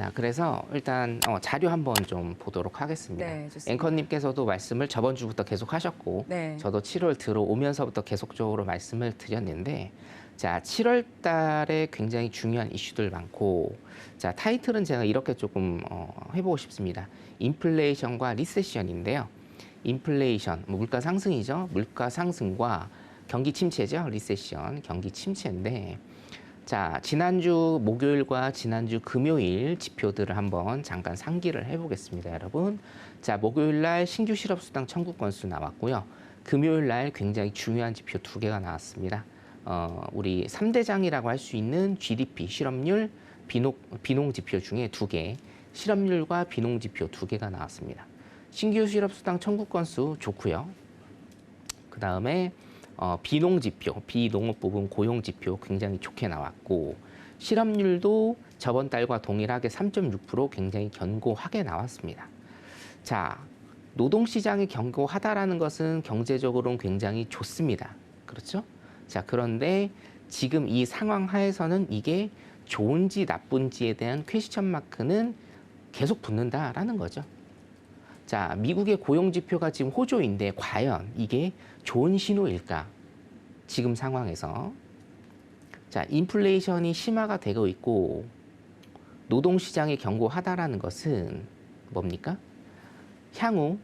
자, 그래서 일단 자료 한번 좀 보도록 하겠습니다. 네, 좋습니다. 앵커님께서도 말씀을 저번 주부터 계속 하셨고, 네. 저도 7월 들어오면서부터 계속적으로 말씀을 드렸는데, 자, 7월 달에 굉장히 중요한 이슈들 많고, 자, 타이틀은 제가 이렇게 조금 해보고 싶습니다. 인플레이션과 리세션인데요. 인플레이션, 물가 상승이죠. 물가 상승과 경기 침체죠. 리세션, 경기 침체인데, 자, 지난주 목요일과 지난주 금요일 지표들을 한번 잠깐 상기를 해보겠습니다, 여러분. 자, 목요일 날 신규 실업수당 청구 건수 나왔고요. 금요일 날 굉장히 중요한 지표 2개가 나왔습니다. 우리 3대장이라고 할 수 있는 GDP, 실업률, 비농 지표 중에 2개, 실업률과 비농 지표 2개가 나왔습니다. 신규 실업수당 청구 건수 좋고요. 그 다음에 비농 지표, 비농업 부분 고용 지표 굉장히 좋게 나왔고, 실업률도 저번 달과 동일하게 3.6% 굉장히 견고하게 나왔습니다. 자, 노동시장이 견고하다라는 것은 경제적으로는 굉장히 좋습니다. 그렇죠? 자, 그런데 지금 이 상황 하에서는 이게 좋은지 나쁜지에 대한 퀘스천 마크는 계속 붙는다라는 거죠. 자, 미국의 고용 지표가 지금 호조인데 과연 이게 좋은 신호일까? 지금 상황에서. 자, 인플레이션이 심화가 되고 있고 노동시장이 견고하다라는 것은 뭡니까? 향후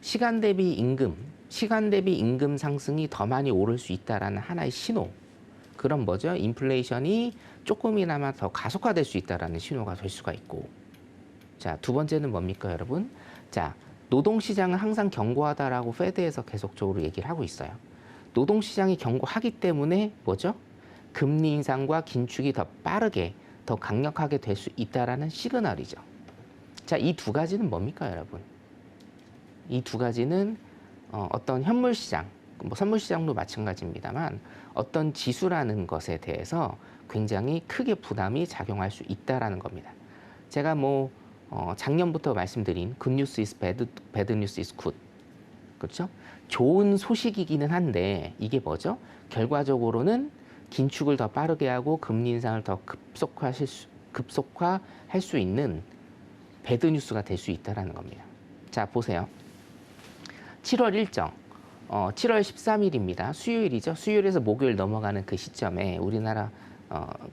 시간 대비 임금 상승이 더 많이 오를 수 있다라는 하나의 신호. 그런 뭐죠? 인플레이션이 조금이나마 더 가속화될 수 있다라는 신호가 될 수가 있고. 자, 두 번째는 뭡니까, 여러분? 자, 노동시장은 항상 견고하다라고 페드에서 계속적으로 얘기를 하고 있어요. 노동시장이 견고하기 때문에 뭐죠? 금리 인상과 긴축이 더 빠르게, 더 강력하게 될 수 있다라는 시그널이죠. 자, 이 두 가지는 뭡니까, 여러분? 이 두 가지는 어떤 현물시장, 뭐 선물시장도 마찬가지입니다만 어떤 지수라는 것에 대해서 굉장히 크게 부담이 작용할 수 있다라는 겁니다. 제가 작년부터 말씀드린 good news is bad, bad news is good. 그렇죠? 좋은 소식이기는 한데 이게 뭐죠? 결과적으로는 긴축을 더 빠르게 하고 금리 인상을 더 급속화할 수 있는 배드 뉴스가 될 수 있다는 겁니다. 자, 보세요. 7월 일정, 7월 13일입니다. 수요일이죠. 수요일에서 목요일 넘어가는 그 시점에 우리나라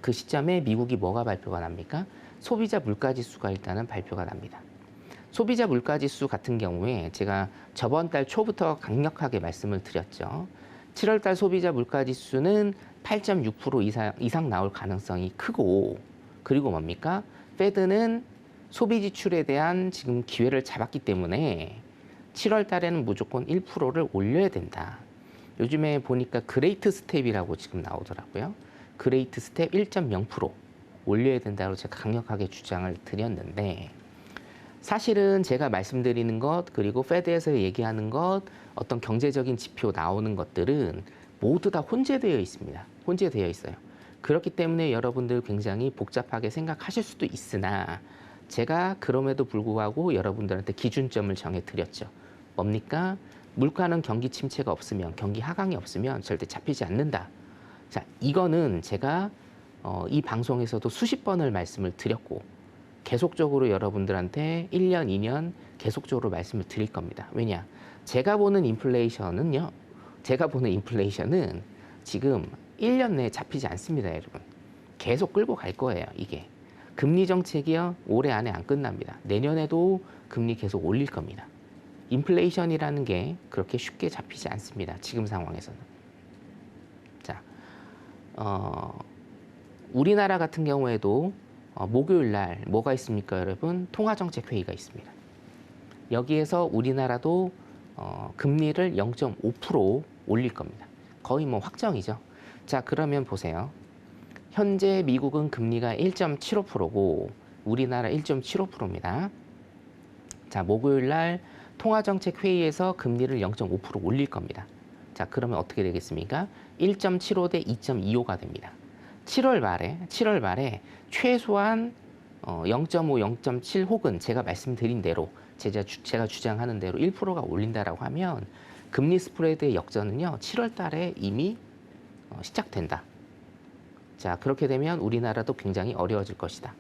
그 시점에 미국이 뭐가 발표가 납니까? 소비자 물가지수가 일단은 발표가 납니다. 소비자 물가지수 같은 경우에 제가 저번 달 초부터 강력하게 말씀을 드렸죠. 7월 달 소비자 물가지수는 8.6% 이상 나올 가능성이 크고, 그리고 뭡니까? 페드는 소비 지출에 대한 지금 기회를 잡았기 때문에 7월 달에는 무조건 1%를 올려야 된다. 요즘에 보니까 그레이트 스텝이라고 지금 나오더라고요. 그레이트 스텝 1.0% 올려야 된다고 제가 강력하게 주장을 드렸는데, 사실은 제가 말씀드리는 것, 그리고 페드에서 얘기하는 것, 어떤 경제적인 지표 나오는 것들은 모두 다 혼재되어 있습니다. 혼재되어 있어요. 그렇기 때문에 여러분들 굉장히 복잡하게 생각하실 수도 있으나 제가 그럼에도 불구하고 여러분들한테 기준점을 정해드렸죠. 뭡니까? 물가는 경기 침체가 없으면, 경기 하강이 없으면 절대 잡히지 않는다. 자, 이거는 제가 이 방송에서도 수십 번을 말씀을 드렸고 계속적으로 여러분들한테 1년, 2년 계속적으로 말씀을 드릴 겁니다. 왜냐? 제가 보는 인플레이션은 지금 1년 내에 잡히지 않습니다, 여러분. 계속 끌고 갈 거예요, 이게. 금리 정책이요, 올해 안에 안 끝납니다. 내년에도 금리 계속 올릴 겁니다. 인플레이션이라는 게 그렇게 쉽게 잡히지 않습니다, 지금 상황에서는. 자, 우리나라 같은 경우에도 목요일 날 뭐가 있습니까, 여러분? 통화정책회의가 있습니다. 여기에서 우리나라도 금리를 0.5% 올릴 겁니다. 거의 확정이죠. 자, 그러면 보세요. 현재 미국은 금리가 1.75%고 우리나라 1.75%입니다. 자, 목요일 날 통화정책회의에서 금리를 0.5% 올릴 겁니다. 자, 그러면 어떻게 되겠습니까? 1.75 대 2.25가 됩니다. 7월 말에 최소한 0.5, 0.7 혹은 제가 말씀드린 대로 제가 주장하는 대로 1%가 올린다라고 하면 금리 스프레드의 역전은요, 7월 달에 이미 시작된다. 자, 그렇게 되면 우리나라도 굉장히 어려워질 것이다.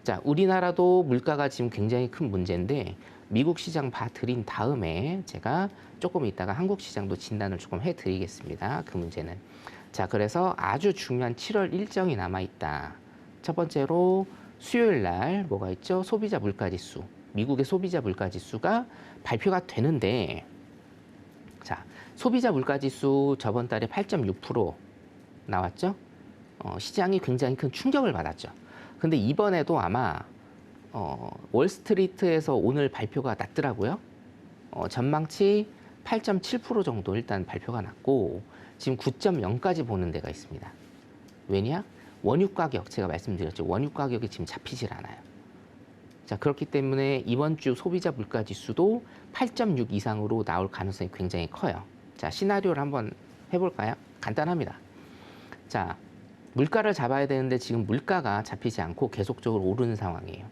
자, 우리나라도 물가가 지금 굉장히 큰 문제인데 미국 시장 봐드린 다음에 제가 조금 이따가 한국 시장도 진단을 조금 해드리겠습니다. 그 문제는. 자, 그래서 아주 중요한 7월 일정이 남아있다. 첫 번째로 수요일 날 뭐가 있죠? 소비자 물가지수. 미국의 소비자 물가지수가 발표가 되는데, 자, 소비자 물가지수 저번 달에 8.6% 나왔죠? 시장이 굉장히 큰 충격을 받았죠. 근데 이번에도 아마 월스트리트에서 오늘 발표가 났더라고요. 전망치 8.7% 정도 일단 발표가 났고 지금 9.0까지 보는 데가 있습니다. 왜냐? 원유 가격, 제가 말씀드렸죠. 원유 가격이 지금 잡히질 않아요. 자, 그렇기 때문에 이번 주 소비자 물가 지수도 8.6 이상으로 나올 가능성이 굉장히 커요. 자, 시나리오를 한번 해볼까요? 간단합니다. 자, 물가를 잡아야 되는데 지금 물가가 잡히지 않고 계속적으로 오르는 상황이에요.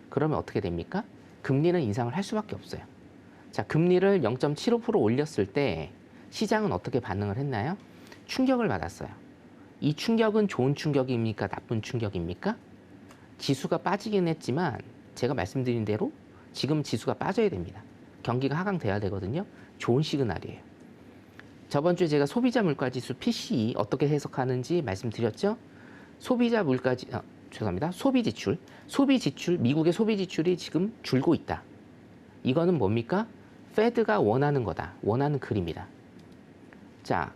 그러면 어떻게 됩니까? 금리는 인상을 할 수밖에 없어요. 자, 금리를 0.75% 올렸을 때 시장은 어떻게 반응을 했나요? 충격을 받았어요. 이 충격은 좋은 충격입니까? 나쁜 충격입니까? 지수가 빠지긴 했지만 제가 말씀드린 대로 지금 지수가 빠져야 됩니다. 경기가 하강돼야 되거든요. 좋은 시그널이에요. 저번 주에 제가 소비자 물가지수 PCE 어떻게 해석하는지 말씀드렸죠? 소비자 물가지, 죄송합니다. 소비 지출, 미국의 소비 지출이 지금 줄고 있다. 이거는 뭡니까? 페드가 원하는 거다. 원하는 그림이다. 자,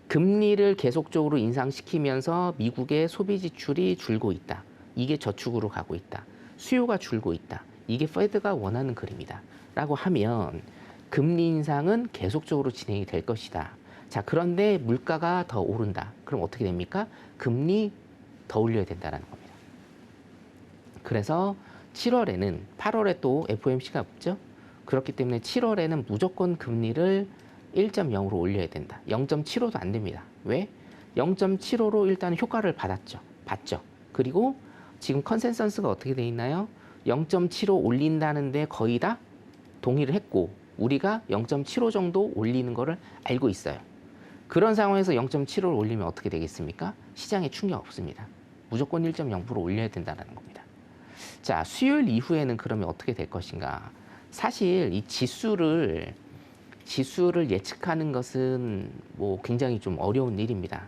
금리를 계속적으로 인상시키면서 미국의 소비 지출이 줄고 있다. 이게 저축으로 가고 있다. 수요가 줄고 있다. 이게 페드가 원하는 그림이다. 라고 하면 금리 인상은 계속적으로 진행이 될 것이다. 자, 그런데 물가가 더 오른다. 그럼 어떻게 됩니까? 금리 더 올려야 된다는 겁니다. 그래서 7월에는 8월에 또 FOMC가 없죠. 그렇기 때문에 7월에는 무조건 금리를 1.0으로 올려야 된다. 0.75도 안 됩니다. 왜? 0.75로 일단 효과를 봤죠. 그리고 지금 컨센서스가 어떻게 돼 있나요? 0.75 올린다는데 거의 다 동의를 했고 우리가 0.75 정도 올리는 거를 알고 있어요. 그런 상황에서 0.75를 올리면 어떻게 되겠습니까? 시장에 충격 없습니다. 무조건 1.0% 올려야 된다는 겁니다. 자, 수요일 이후에는 그러면 어떻게 될 것인가? 사실 이 지수를 예측하는 것은 뭐 굉장히 좀 어려운 일입니다.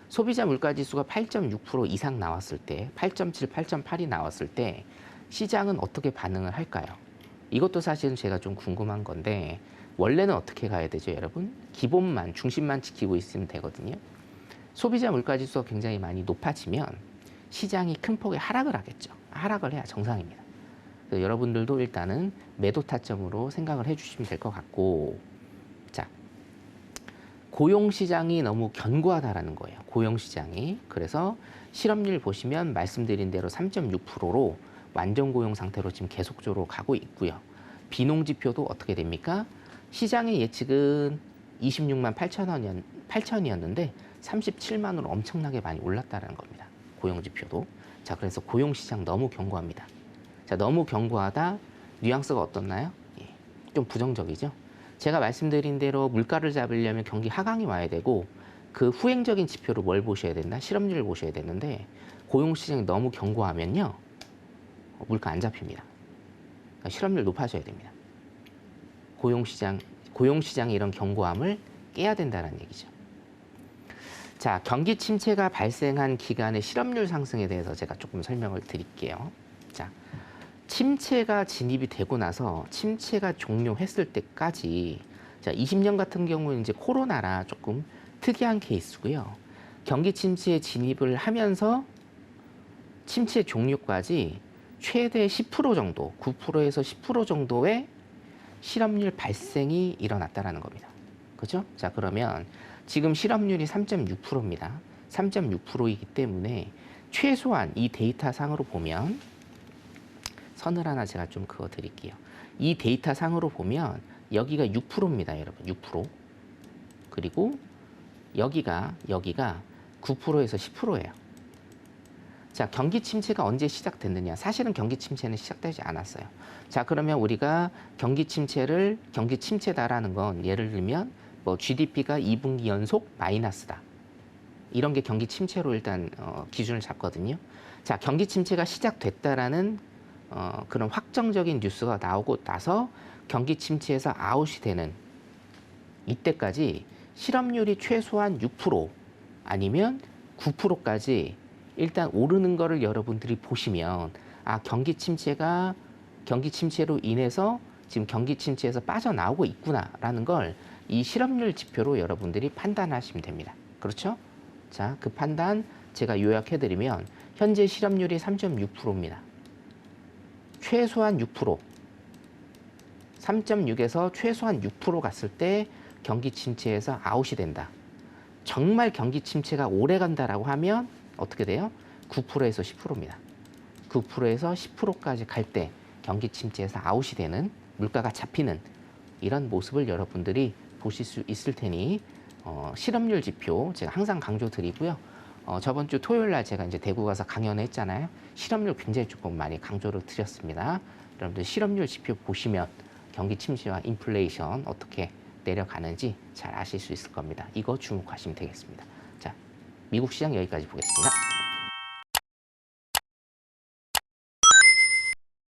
소비자 물가 지수가 8.6% 이상 나왔을 때, 8.7, 8.8이 나왔을 때 시장은 어떻게 반응을 할까요? 이것도 사실은 제가 좀 궁금한 건데 원래는 어떻게 가야 되죠, 여러분? 기본만, 중심만 지키고 있으면 되거든요. 소비자 물가 지수가 굉장히 많이 높아지면 시장이 큰 폭의 하락을 하겠죠. 하락을 해야 정상입니다. 여러분들도 일단은 매도 타점으로 생각을 해주시면 될 것 같고, 자, 고용 시장이 너무 견고하다라는 거예요. 고용 시장이. 그래서 실업률 보시면 말씀드린 대로 3.6%로 완전 고용 상태로 지금 계속적으로 가고 있고요. 비농 지표도 어떻게 됩니까? 시장의 예측은 26만 8천이었는데 37만으로 엄청나게 많이 올랐다는 겁니다. 고용 지표도. 자, 그래서 고용 시장 너무 견고합니다. 자, 너무 견고하다. 뉘앙스가 어떻나요? 예, 좀 부정적이죠. 제가 말씀드린 대로 물가를 잡으려면 경기 하강이 와야 되고 그 후행적인 지표로 뭘 보셔야 된다? 실업률을 보셔야 되는데 고용 시장이 너무 견고하면요. 물가 안 잡힙니다. 그러니까 실업률 높아져야 됩니다. 고용시장의 이런 견고함을 깨야 된다는 얘기죠. 자, 경기 침체가 발생한 기간의 실업률 상승에 대해서 제가 조금 설명을 드릴게요. 자, 침체가 진입이 되고 나서 침체가 종료했을 때까지, 자, 20년 같은 경우는 이제 코로나라 조금 특이한 케이스고요. 경기 침체에 진입을 하면서 침체 종료까지 최대 10% 정도, 9%에서 10% 정도의 실업률 발생이 일어났다라는 겁니다. 그죠? 자, 그러면 지금 실업률이 3.6%입니다. 3.6%이기 때문에 최소한 이 데이터 상으로 보면 선을 하나 제가 좀 그어 드릴게요. 이 데이터 상으로 보면 여기가 6%입니다, 여러분. 6%. 그리고 여기가 9%에서 10%예요. 자, 경기 침체가 언제 시작됐느냐? 사실은 경기 침체는 시작되지 않았어요. 자, 그러면 우리가 경기 침체다라는 건 예를 들면 뭐 GDP가 2분기 연속 마이너스다. 이런 게 경기 침체로 일단 기준을 잡거든요. 자, 경기 침체가 시작됐다라는 그런 확정적인 뉴스가 나오고 나서 경기 침체에서 아웃이 되는 이때까지 실업률이 최소한 6% 아니면 9%까지 일단 오르는 거를 여러분들이 보시면 아, 경기 침체로 인해서 지금 경기 침체에서 빠져나오고 있구나라는 걸 이 실업률 지표로 여러분들이 판단하시면 됩니다. 그렇죠? 자, 그 판단 제가 요약해드리면 현재 실업률이 3.6%입니다. 최소한 6%, 3.6에서 최소한 6% 갔을 때 경기 침체에서 아웃이 된다. 정말 경기 침체가 오래 간다라고 하면 어떻게 돼요? 9%에서 10%입니다. 9%에서 10%까지 갈 때 경기 침체에서 아웃이 되는 물가가 잡히는 이런 모습을 여러분들이 보실 수 있을 테니 실업률 지표 제가 항상 강조드리고요. 저번 주 토요일 날 제가 이제 대구 가서 강연을 했잖아요. 실업률 굉장히 조금 많이 강조를 드렸습니다. 여러분들 실업률 지표 보시면 경기 침체와 인플레이션 어떻게 내려가는지 잘 아실 수 있을 겁니다. 이거 주목하시면 되겠습니다. 자, 미국 시장 여기까지 보겠습니다.